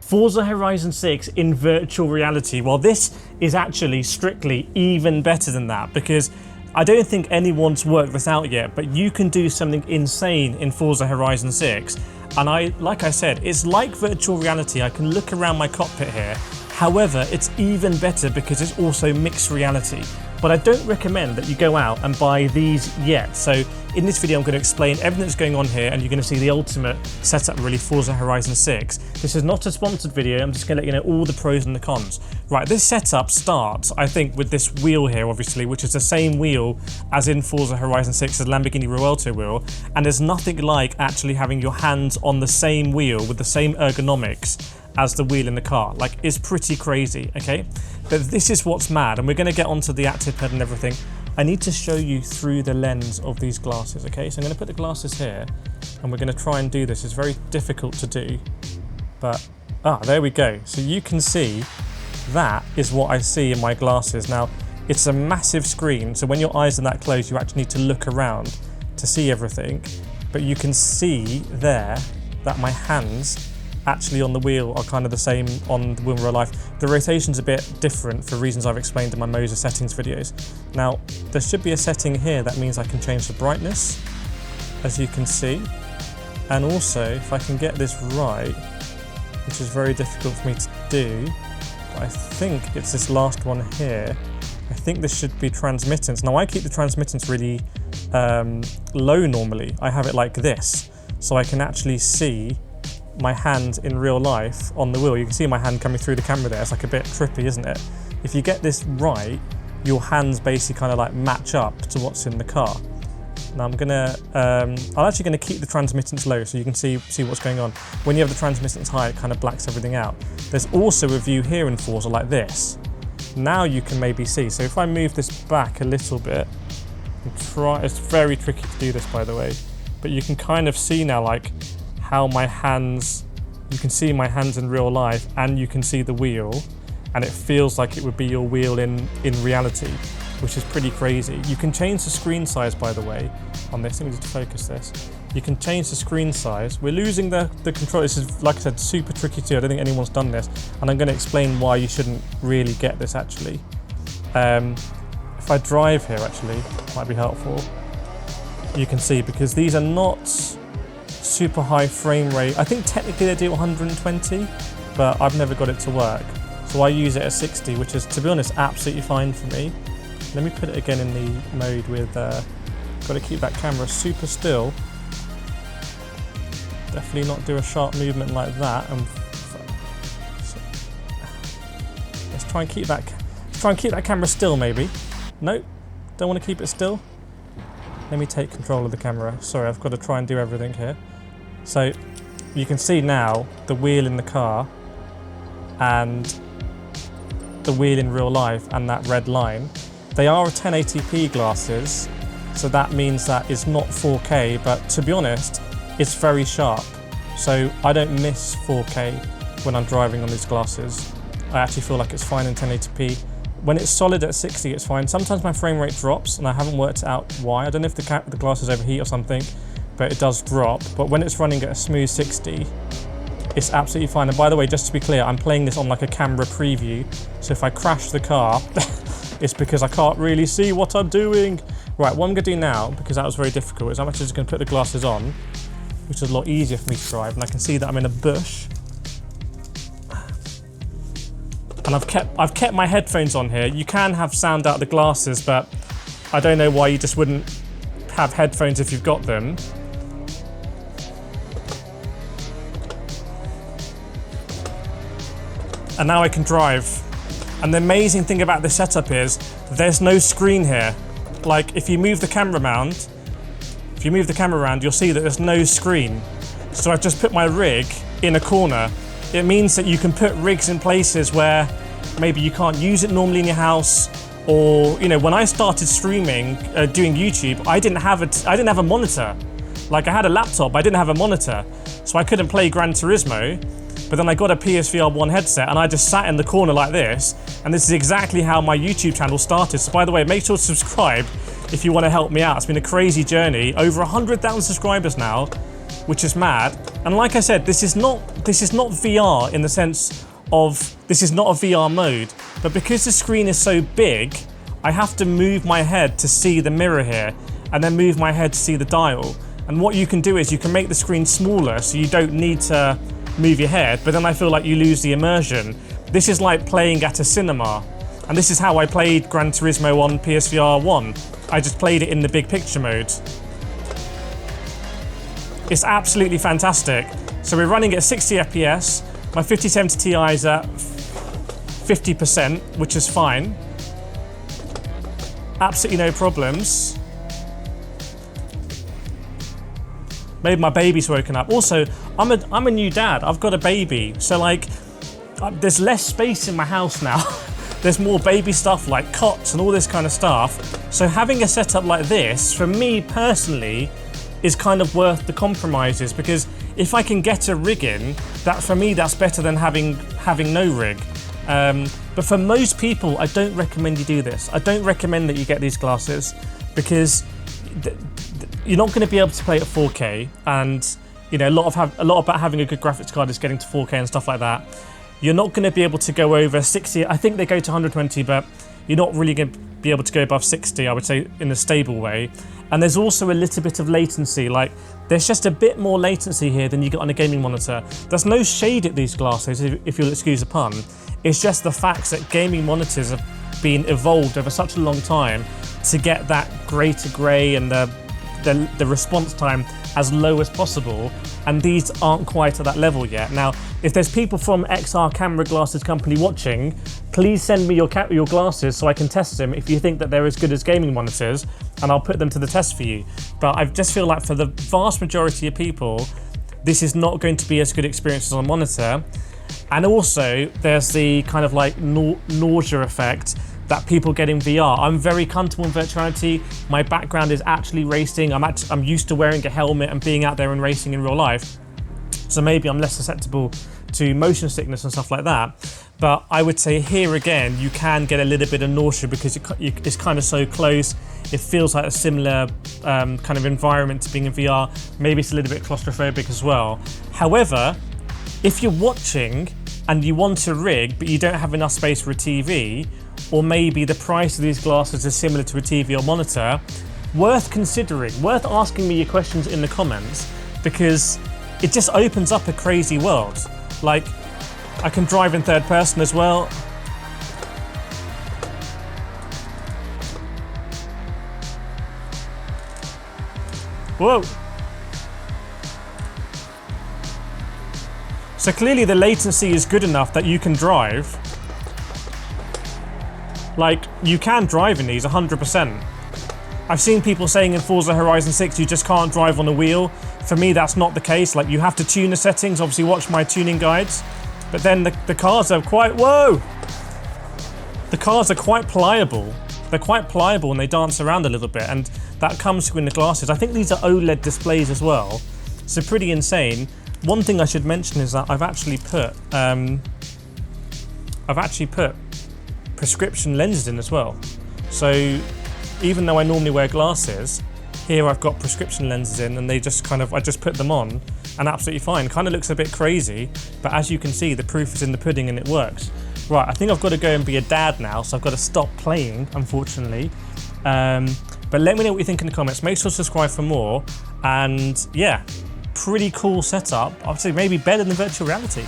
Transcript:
Forza Horizon 6 in virtual reality. Well, this is actually strictly even better than that, because I don't think anyone's worked this out yet, but you can do something insane in Forza Horizon 6. And like I said, it's like virtual reality. I can look around my cockpit here. However, it's even better because it's also mixed reality. But I don't recommend that you go out and buy these yet. So in this video, I'm going to explain everything that's going on here, and you're going to see the ultimate setup, really, Forza Horizon 6. This is not a sponsored video. I'm just going to let you know all the pros and the cons. Right, this setup starts, I think, with this wheel here, obviously, which is the same wheel as in Forza Horizon 6's Lamborghini Ruelto wheel. And there's nothing like actually having your hands on the same wheel with the same ergonomics as the wheel in the car. Like, it's pretty crazy, okay? But this is what's mad, and we're going to get onto the active head and everything. I need to show you through the lens of these glasses, okay? So I'm going to put the glasses here, and we're going to try and do this. It's very difficult to do, but there we go. So you can see that is what I see in my glasses. Now, it's a massive screen, so when your eyes are that close, you actually need to look around to see everything. But you can see there that my hands actually on the wheel are kind of the same on the wheel in real life. The rotation's a bit different for reasons I've explained in my MOZA settings videos. Now, there should be a setting here that means I can change the brightness, as you can see. And also, if I can get this right, which is very difficult for me to do, but I think it's this last one here. I think this should be transmittance. Now, I keep the transmittance really low normally. I have it like this, so I can actually see my hand in real life on the wheel. You can see my hand coming through the camera there. It's like a bit trippy, isn't it? If you get this right, your hands basically kind of like match up to what's in the car. Now I'm actually gonna keep the transmittance low so you can see what's going on. When you have the transmittance high, it kind of blacks everything out. There's also a view here in Forza like this. Now you can maybe see. So if I move this back a little bit and try, it's very tricky to do this, by the way, but you can kind of see now, like, how my hands, you can see my hands in real life, and you can see the wheel, and it feels like it would be your wheel in reality, which is pretty crazy. You can change the screen size, by the way, on this. Let me just focus this. You can change the screen size. We're losing the control. This is, like I said, super tricky too. I don't think anyone's done this, and I'm going to explain why you shouldn't really get this actually. If I drive here, actually, might be helpful. You can see, because these are not super high frame rate. I think technically they do 120, but I've never got it to work. So I use it at 60, which is, to be honest, absolutely fine for me. Let me put it again in the mode with, got to keep that camera super still. Definitely not do a sharp movement like that. And let's try and keep that camera still, maybe. Nope, don't want to keep it still. Let me take control of the camera. Sorry, I've got to try and do everything here. So you can see now the wheel in the car and the wheel in real life and that red line. They are 1080p glasses, so that means that it's not 4K, but to be honest, it's very sharp. So I don't miss 4K when I'm driving on these glasses. I actually feel like it's fine in 1080p. When it's solid at 60, it's fine. Sometimes my frame rate drops, and I haven't worked out why. I don't know if the glasses overheat or something, but it does drop. But when it's running at a smooth 60, it's absolutely fine. And by the way, just to be clear, I'm playing this on like a camera preview. So if I crash the car, it's because I can't really see what I'm doing. Right, what I'm gonna do now, because that was very difficult, is I'm actually just gonna put the glasses on, which is a lot easier for me to drive. And I can see that I'm in a bush. And I've kept my headphones on here. You can have sound out of the glasses, but I don't know why you just wouldn't have headphones if you've got them. And now I can drive. And the amazing thing about this setup is there's no screen here. Like, if you move the camera around, you'll see that there's no screen. So I've just put my rig in a corner. It means that you can put rigs in places where maybe you can't use it normally in your house, or, you know, when I started streaming, doing YouTube, I didn't have a monitor. Like, I had a laptop, I didn't have a monitor, so I couldn't play Gran Turismo. But then I got a PSVR 1 headset, and I just sat in the corner like this, and this is exactly how my YouTube channel started. So by the way, make sure to subscribe if you want to help me out. It's been a crazy journey, over 100,000 subscribers now, which is mad. And like I said, this is not VR in the sense of, this is not a VR mode, but because the screen is so big, I have to move my head to see the mirror here, and then move my head to see the dial. And what you can do is you can make the screen smaller so you don't need to move your head, but then I feel like you lose the immersion. This is like playing at a cinema. And this is how I played Gran Turismo on PSVR 1. I just played it in the big picture mode. It's absolutely fantastic. So we're running at 60 FPS. My 5070 Ti is at 50%, which is fine. Absolutely no problems. Maybe my baby's woken up. Also, I'm a new dad. I've got a baby. So like, there's less space in my house now. There's more baby stuff like cots and all this kind of stuff. So having a setup like this, for me personally, is kind of worth the compromises, because if I can get a rig in, that for me, that's better than having no rig. But for most people, I don't recommend you do this. I don't recommend that you get these glasses, because you're not going to be able to play at 4K, and you know, a lot about having a good graphics card is getting to 4K and stuff like that. You're not going to be able to go over 60. I think they go to 120, but you're not really going to be able to go above 60, I would say, in a stable way. And there's also a little bit of latency. Like, there's just a bit more latency here than you get on a gaming monitor. There's no shade at these glasses, if you'll excuse the pun. It's just the fact that gaming monitors have been evolved over such a long time to get that grey to grey and the response time as low as possible, and these aren't quite at that level yet. Now, if there's people from XR Camera Glasses Company watching, please send me your glasses so I can test them if you think that they're as good as gaming monitors, and I'll put them to the test for you. But I just feel like for the vast majority of people, this is not going to be as good experience as on a monitor. And also, there's the kind of like nausea effect that people get in VR. I'm very comfortable in virtuality. My background is actually racing. I'm used to wearing a helmet and being out there and racing in real life. So maybe I'm less susceptible to motion sickness and stuff like that. But I would say here again, you can get a little bit of nausea because it's kind of so close. It feels like a similar kind of environment to being in VR. Maybe it's a little bit claustrophobic as well. However, if you're watching and you want a rig, but you don't have enough space for a TV, or maybe the price of these glasses is similar to a TV or monitor, worth considering, worth asking me your questions in the comments, because it just opens up a crazy world. Like, I can drive in third person as well. Whoa. So clearly the latency is good enough that you can drive. Like, you can drive in these 100%. I've seen people saying in Forza Horizon 6 you just can't drive on a wheel. For me, that's not the case. Like, you have to tune the settings, obviously watch my tuning guides. But then the cars are quite, whoa! The cars are quite pliable. They're quite pliable and they dance around a little bit, and that comes through in the glasses. I think these are OLED displays as well, so pretty insane. One thing I should mention is that I've actually put prescription lenses in as well. So even though I normally wear glasses, here I've got prescription lenses in, and they just kind of, I just put them on and absolutely fine. Kind of looks a bit crazy, but as you can see, the proof is in the pudding and it works. Right, I think I've got to go and be a dad now, so I've got to stop playing, unfortunately. But let me know what you think in the comments. Make sure to subscribe for more. And yeah, pretty cool setup. I'd say maybe better than virtual reality.